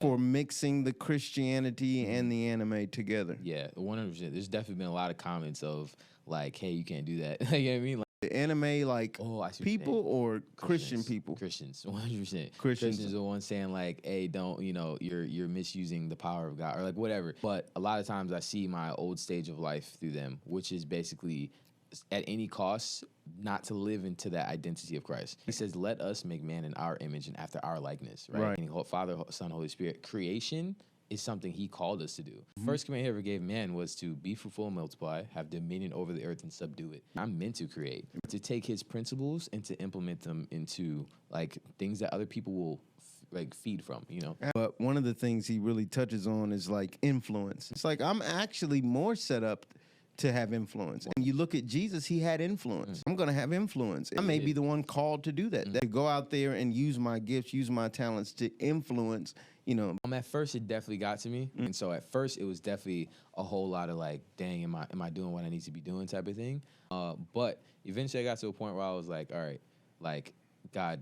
for mixing the Christianity and the anime together. Yeah, 100%. There's definitely been a lot of comments of like, hey, you can't do that. You know what I mean? Like, The anime, like, I see people or Christian people? Christians, 100%. Christians. Christians are the ones saying like, hey, don't, you're misusing the power of God or like whatever. But a lot of times I see my old stage of life through them, which is basically at any cost not to live into that identity of Christ. He says, let us make man in our image and after our likeness, right? And Father, Son, Holy Spirit. Creation is something he called us to do. First command he ever gave man was to be fruitful and multiply, have dominion over the earth and subdue it. I'm meant to create, to take his principles and to implement them into like things that other people will like feed from, But one of the things he really touches on is like influence. It's like, I'm actually more set up to have influence. And you look at Jesus, he had influence. I'm going to have influence. I may be the one called to do that. To go out there and use my gifts, use my talents to influence, At first, it definitely got to me. And so at first, it was definitely a whole lot of like, dang, am I doing what I need to be doing type of thing. But eventually I got to a point where I was like, all right, like, God,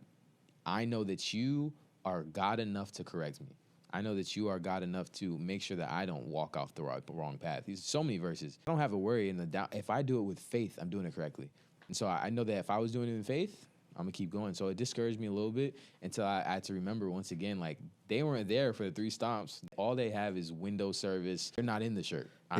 I know that you are God enough to correct me. I know that you are God enough to make sure that I don't walk off the wrong path. There's so many verses. I don't have a worry in the doubt. If I do it with faith, I'm doing it correctly. And so I know that if I was doing it in faith, I'm going to keep going. So it discouraged me a little bit until I had to remember once again, like, they weren't there for the 3 stomps. All they have is window service. They're not in the shirt.